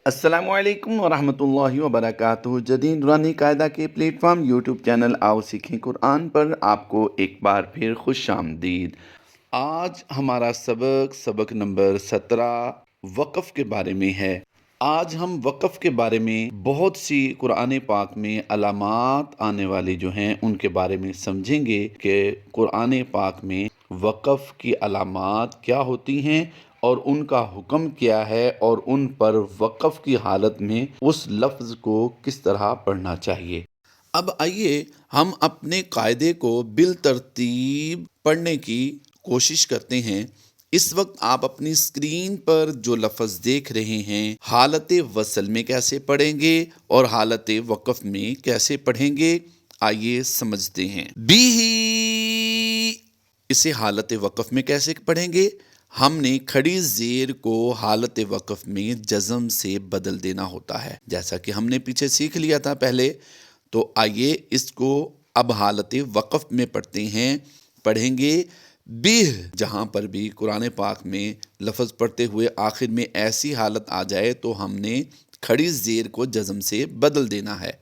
السلام علیکم ورحمۃ اللہ وبرکاتہ۔ جدید نورانی قاعدہ کے پلیٹ فارم یوٹیوب چینل آؤ سیکھیں قرآن پر آپ کو ایک بار پھر خوش آمدید۔ آج ہمارا سبق نمبر 17 وقف کے بارے میں ہے۔ آج ہم وقف کے بارے میں بہت سی قرآن پاک میں علامات آنے والی جو ہیں ان کے بارے میں سمجھیں گے کہ قرآن پاک میں وقف کی علامات کیا ہوتی ہیں اور ان کا حکم کیا ہے، اور ان پر وقف کی حالت میں اس لفظ کو کس طرح پڑھنا چاہیے۔ اب آئیے ہم اپنے قاعدے کو بالترتیب پڑھنے کی کوشش کرتے ہیں۔ اس وقت آپ اپنی اسکرین پر جو لفظ دیکھ رہے ہیں، حالت وصل میں کیسے پڑھیں گے اور حالت وقف میں کیسے پڑھیں گے، آئیے سمجھتے ہیں۔ بھی اسے حالت وقف میں کیسے پڑھیں گے؟ ہم نے کھڑی زیر کو حالت وقف میں جزم سے بدل دینا ہوتا ہے، جیسا کہ ہم نے پیچھے سیکھ لیا تھا پہلے۔ تو آئیے اس کو اب حالت وقف میں پڑھتے ہیں۔ پڑھیں گے بھی، جہاں پر بھی قرآن پاک میں لفظ پڑھتے ہوئے آخر میں ایسی حالت آ جائے تو ہم نے کھڑی زیر کو جزم سے بدل دینا ہے۔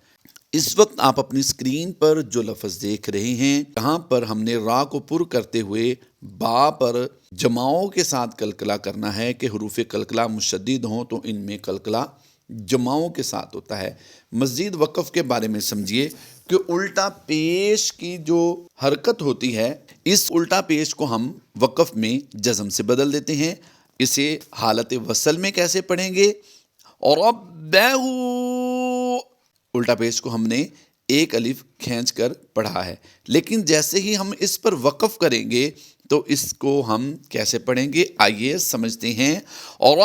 اس وقت آپ اپنی اسکرین پر جو لفظ دیکھ رہے ہیں، جہاں پر ہم نے را کو پر کرتے ہوئے با پر جماؤں کے ساتھ قلقلہ کرنا ہے کہ حروف قلقلہ مشدد ہوں تو ان میں قلقلہ جماؤں کے ساتھ ہوتا ہے۔ مزید وقف کے بارے میں سمجھیے کہ الٹا پیش کی جو حرکت ہوتی ہے، اس الٹا پیش کو ہم وقف میں جزم سے بدل دیتے ہیں۔ اسے حالت وصل میں کیسے پڑھیں گے؟ اور الٹا پیش کو ہم نے ایک الف کھینچ کر پڑھا ہے، لیکن جیسے ہی ہم اس پر وقف کریں گے تو اس کو ہم کیسے پڑھیں گے، آئیے سمجھتے ہیں۔ اور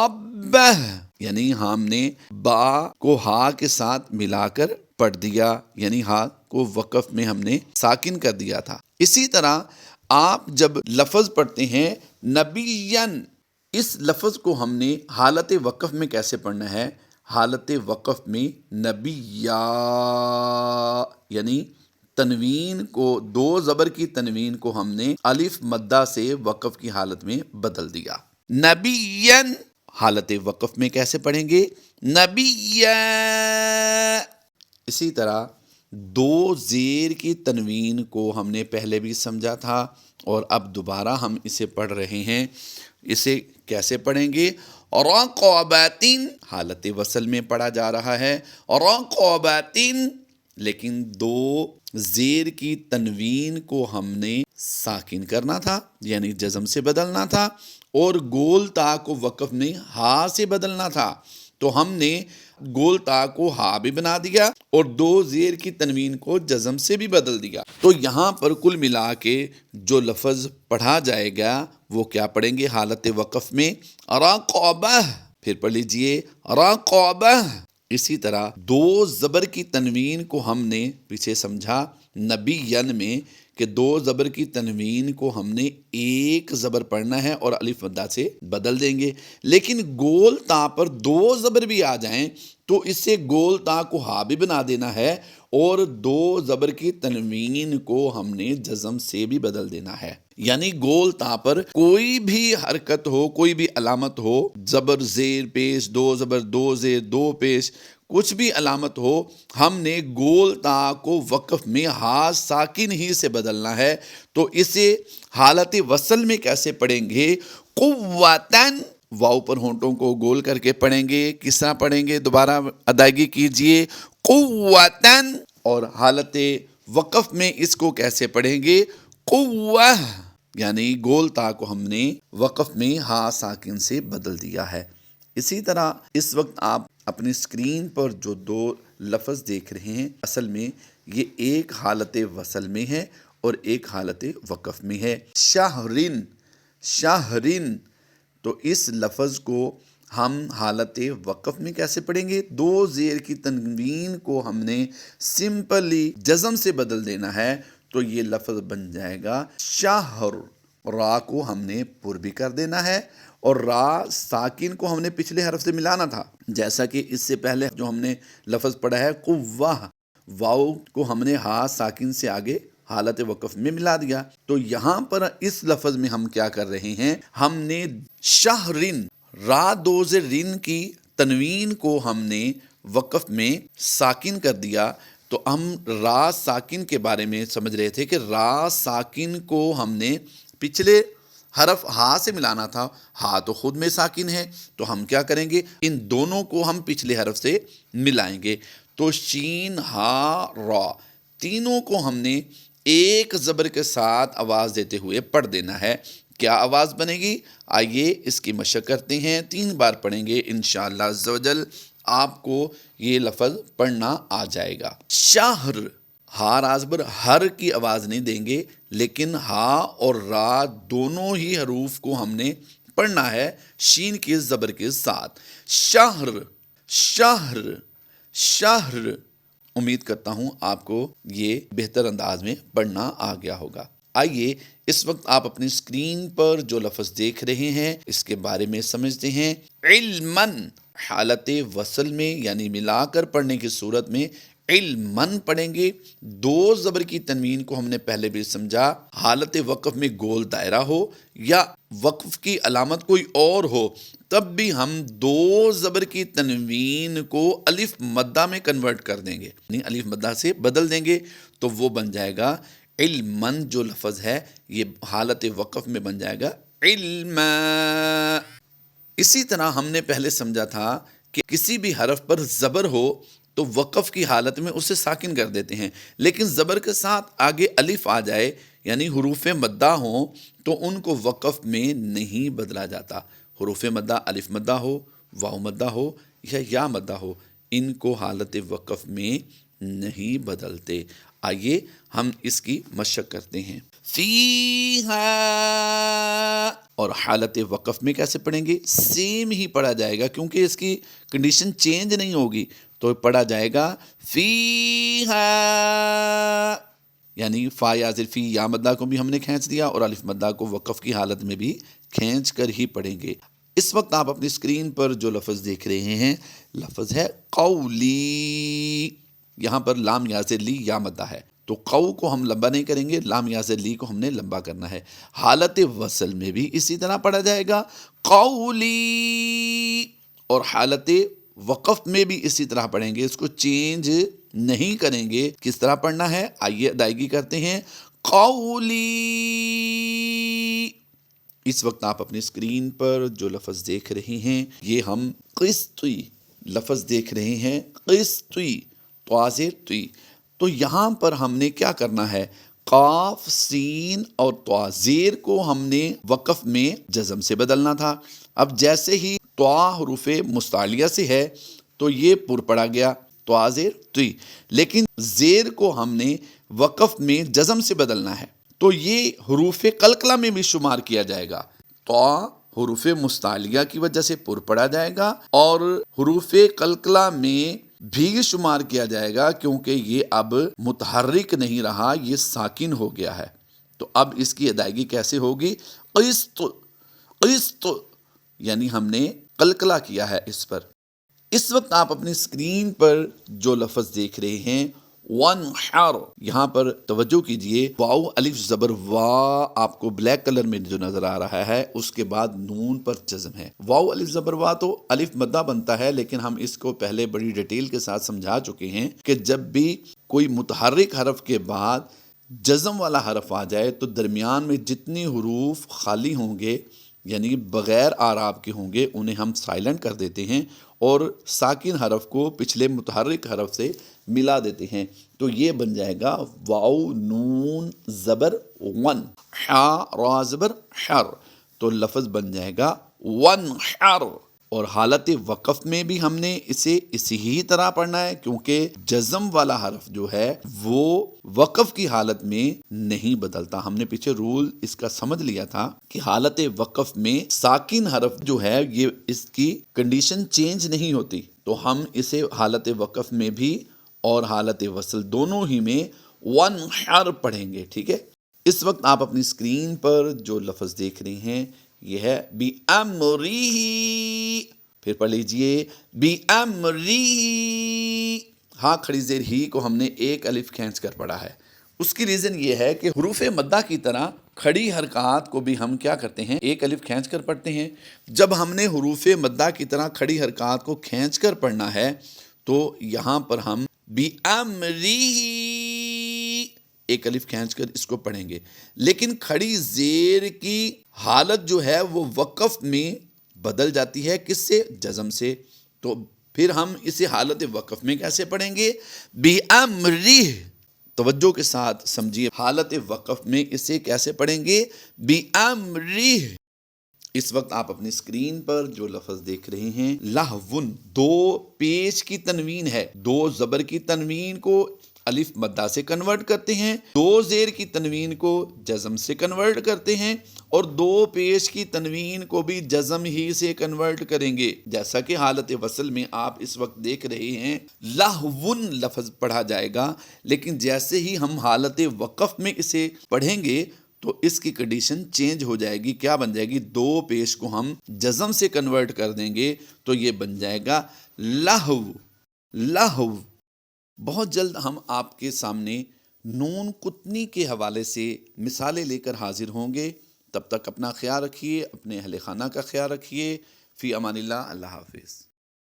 یعنی ہم نے با کو ہا کے ساتھ ملا کر پڑھ دیا، یعنی ہا کو وقف میں ہم نے ساکن کر دیا تھا۔ اسی طرح آپ جب لفظ پڑھتے ہیں نبیًّا، اس لفظ کو ہم نے حالت وقف میں کیسے پڑھنا ہے؟ حالت وقف میں نبیّا، یعنی تنوین کو، دو زبر کی تنوین کو ہم نے الف مدہ سے وقف کی حالت میں بدل دیا۔ نبیًا حالت وقف میں کیسے پڑھیں گے؟ نبیّا۔ اسی طرح دو زیر کی تنوین کو ہم نے پہلے بھی سمجھا تھا اور اب دوبارہ ہم اسے پڑھ رہے ہیں۔ اسے کیسے پڑھیں گے؟ رقبتین حالت وصل میں پڑھا جا رہا ہے، رقبتین، لیکن دو زیر کی تنوین کو ہم نے ساکن کرنا تھا، یعنی جزم سے بدلنا تھا، اور گول تا کو وقف میں ہا سے بدلنا تھا۔ تو ہم نے گول تا کو ہا بھی بنا دیا اور دو زیر کی تنوین کو جزم سے بھی بدل دیا۔ تو یہاں پر کل ملا کے جو لفظ پڑھا جائے گا وہ کیا پڑھیں گے حالت وقف میں؟ رقبہ۔ پھر پڑھ لیجئے رقبہ۔ اسی طرح دو زبر کی تنوین کو ہم نے پیچھے سمجھا نبیًا میں کہ دو زبر کی تنوین کو ہم نے ایک زبر پڑھنا ہے اور الف مدہ سے بدل دیں گے، لیکن گول تا پر دو زبر بھی آ جائیں تو اس سے گول تا کو ہا بھی بنا دینا ہے اور دو زبر کی تنوین کو ہم نے جزم سے بھی بدل دینا ہے۔ یعنی گول تا پر کوئی بھی حرکت ہو، کوئی بھی علامت ہو، زبر زیر پیش، دو زبر دو زیر دو پیش، کچھ بھی علامت ہو، ہم نے گول تا کو وقف میں ہا ساکن ہی سے بدلنا ہے۔ تو اسے حالت وصل میں کیسے پڑھیں گے؟ قوتاً، واو پر ہونٹوں کو گول کر کے پڑھیں گے۔ کس طرح پڑھیں گے؟ دوبارہ ادائیگی کیجئے، قوتاً۔ اور حالت وقف میں اس کو کیسے پڑھیں گے؟ قوہ، یعنی گول تا کو ہم نے وقف میں ہا ساکن سے بدل دیا ہے۔ اسی طرح اس وقت آپ اپنی اسکرین پر جو دو لفظ دیکھ رہے ہیں، اصل میں یہ ایک حالت وصل میں ہے اور ایک حالت وقف میں ہے۔ شہرن، شہرن، تو اس لفظ کو ہم حالت وقف میں کیسے پڑھیں گے؟ دو زیر کی تنوین کو ہم نے سمپلی جزم سے بدل دینا ہے، تو یہ لفظ بن جائے گا شہر۔ را کو ہم نے پر بھی کر دینا ہے اور را ساکن کو ہم نے پچھلے حرف سے ملانا تھا، جیسا کہ اس سے پہلے جو ہم نے لفظ پڑھا ہے قوہ، واو کو ہم نے ہا ساکن سے آگے حالت وقف میں ملا دیا۔ تو یہاں پر اس لفظ میں ہم کیا کر رہے ہیں؟ ہم نے شہرن، را دو زیر رن کی تنوین کو ہم نے وقف میں ساکن کر دیا، تو ہم را ساکن کے بارے میں سمجھ رہے تھے کہ را ساکن کو ہم نے پچھلے حرف ہا سے ملانا تھا، ہا تو خود میں ساکن ہے، تو ہم کیا کریں گے، ان دونوں کو ہم پچھلے حرف سے ملائیں گے، تو شین ہا را تینوں کو ہم نے ایک زبر کے ساتھ آواز دیتے ہوئے پڑھ دینا ہے۔ کیا آواز بنے گی؟ آئیے اس کی مشق کرتے ہیں، 3 بار پڑھیں گے انشاءاللہ عز و جل آپ کو یہ لفظ پڑھنا آ جائے گا۔ شہر، ہا رازبر ہر کی آواز نہیں دیں گے، لیکن ہا اور را دونوں ہی حروف کو ہم نے پڑھنا ہے شین کے زبر کے ساتھ۔ شہر، شہر، شہر۔ امید کرتا ہوں آپ کو یہ بہتر انداز میں پڑھنا آ گیا ہوگا۔ آئیے اس وقت آپ اپنی اسکرین پر جو لفظ دیکھ رہے ہیں اس کے بارے میں سمجھتے ہیں۔ علماً حالت وصل میں یعنی ملا کر پڑھنے کی صورت میں علماً پڑھیں گے۔ 2 زبر کی تنوین کو ہم نے پہلے بھی سمجھا، حالت وقف میں گول دائرہ ہو یا وقف کی علامت کوئی اور ہو تب بھی ہم 2 زبر کی تنوین کو الف مدہ میں کنورٹ کر دیں گے، یعنی الف مدہ سے بدل دیں گے، تو وہ بن جائے گا علماً۔ جو لفظ ہے یہ حالت وقف میں بن جائے گا علم۔ اسی طرح ہم نے پہلے سمجھا تھا کہ کسی بھی حرف پر زبر ہو تو وقف کی حالت میں اسے ساکن کر دیتے ہیں، لیکن زبر کے ساتھ آگے الف آ جائے یعنی حروف مدہ ہوں تو ان کو وقف میں نہیں بدلا جاتا۔ حروف مدہ الف مدہ ہو، واو مدہ ہو یا مدہ ہو، ان کو حالت وقف میں نہیں بدلتے۔ آئیے ہم اس کی مشق کرتے ہیں۔ فیہا، اور حالت وقف میں کیسے پڑھیں گے؟ سیم ہی پڑھا جائے گا کیونکہ اس کی کنڈیشن چینج نہیں ہوگی، تو پڑھا جائے گا فیہا، یعنی فا یا فی یا مدہ کو بھی ہم نے کھینچ دیا اور الف مدہ کو وقف کی حالت میں بھی کھینچ کر ہی پڑھیں گے۔ اس وقت آپ اپنی اسکرین پر جو لفظ دیکھ رہے ہیں لفظ ہے قولی، یہاں پر لام یا سے لی یا مدہ ہے، تو قو کو ہم لمبا نہیں کریں گے، لام یا سے لی کو ہم نے لمبا کرنا ہے۔ حالت وصل میں بھی اسی طرح پڑھا جائے گا قولی، اور حالت وقف میں بھی اسی طرح پڑھیں گے، اس کو چینج نہیں کریں گے۔ کس طرح پڑھنا ہے آئیے ادائیگی کرتے ہیں۔ قولی، اس وقت آپ اپنی اسکرین پر جو لفظ دیکھ رہے ہیں یہ ہم قسطی لفظ دیکھ رہے ہیں، قسطی توازیر توی، تو یہاں پر ہم نے کیا کرنا ہے، قاف سین اور توازیر کو ہم نے وقف میں جزم سے بدلنا تھا۔ اب جیسے ہی توا حروف مستعلیہ سے ہے تو یہ پر پڑا گیا توازیر توی، لیکن زیر کو ہم نے وقف میں جزم سے بدلنا ہے تو یہ حروف قلقلہ میں بھی شمار کیا جائے گا۔ تو حروف مستعلیہ کی وجہ سے پر پڑا جائے گا اور حروف قلقلہ میں بھی شمار کیا جائے گا کیونکہ یہ اب متحرک نہیں رہا، یہ ساکن ہو گیا ہے۔ تو اب اس کی ادائیگی کیسے ہوگی؟ قسط، قسط، یعنی ہم نے قلقلہ کیا ہے اس پر۔ اس وقت آپ اپنی اسکرین پر جو لفظ دیکھ رہے ہیں وانحر، یہاں پر توجہ کیجئے، واو الف زبر وا آپ کو بلیک کلر میں جو نظر آ رہا ہے اس کے بعد نون پر جزم ہے۔ واو الف زبر وا تو الف مدہ بنتا ہے، لیکن ہم اس کو پہلے بڑی ڈیٹیل کے ساتھ سمجھا چکے ہیں کہ جب بھی کوئی متحرک حرف کے بعد جزم والا حرف آ جائے تو درمیان میں جتنی حروف خالی ہوں گے یعنی بغیر اعراب کے ہوں گے انہیں ہم سائلنٹ کر دیتے ہیں اور ساکن حرف کو پچھلے متحرک حرف سے ملا دیتے ہیں، تو یہ بن جائے گا واو نون زبر ون، حا را زبر حر، تو لفظ بن جائے گا ونحر۔ اور حالت وقف میں بھی ہم نے اسے اسی ہی طرح پڑھنا ہے کیونکہ جزم والا حرف جو ہے وہ وقف کی حالت میں نہیں بدلتا۔ ہم نے پیچھے رول اس کا سمجھ لیا تھا کہ حالت وقف میں ساکن حرف جو ہے یہ اس کی کنڈیشن چینج نہیں ہوتی، تو ہم اسے حالت وقف میں بھی اور حالت وصل دونوں ہی میں ونحر پڑھیں گے، ٹھیک ہے؟ اس وقت آپ اپنی اسکرین پر جو لفظ دیکھ رہے ہیں یہ ہے بِأَمْرِهِ، پھر پڑھ لیجئے بِأَمْرِهِ، ہاں کھڑی زیر ہی کو ہم نے ایک الف کھینچ کر پڑھا ہے۔ اس کی ریزن یہ ہے کہ حروف مدہ کی طرح کھڑی حرکات کو بھی ہم کیا کرتے ہیں؟ ایک الف کھینچ کر پڑھتے ہیں۔ جب ہم نے حروف مدہ کی طرح کھڑی حرکات کو کھینچ کر پڑھنا ہے تو یہاں پر ہم بِأَمْرِهِ ایک الف کھینچ کر اس کو پڑھیں گے، لیکن کھڑی زیر کی حالت جو ہے وہ وقف میں بدل جاتی ہے، کس سے؟ جزم سے۔ تو پھر ہم اسے حالت وقف میں کیسے پڑھیں گے؟ بِأَمْرِهِ، توجہ کے ساتھ سمجھیے، حالت وقف میں اسے کیسے پڑھیں گے؟ بِأَمْرِهِ۔ اس وقت آپ اپنی اسکرین پر جو لفظ دیکھ رہے ہیں لہون، دو پیش کی تنوین ہے، دو زبر کی تنوین کو الف مدہ سے کنورٹ کرتے ہیں، دو زیر کی تنوین کو جزم سے کنورٹ کرتے ہیں، اور دو پیش کی تنوین کو بھی جزم ہی سے کنورٹ کریں گے، جیسا کہ حالت وصل میں آپ اس وقت دیکھ رہے ہیں لہون لفظ پڑھا جائے گا، لیکن جیسے ہی ہم حالت وقف میں اسے پڑھیں گے تو اس کی کنڈیشن چینج ہو جائے گی، کیا بن جائے گی؟ دو پیش کو ہم جزم سے کنورٹ کر دیں گے تو یہ بن جائے گا لہو، لہو۔ بہت جلد ہم آپ کے سامنے نون قطنی کے حوالے سے مثالیں لے کر حاضر ہوں گے، تب تک اپنا خیال رکھیے، اپنے اہل خانہ کا خیال رکھیے، فی امان اللہ، اللہ حافظ۔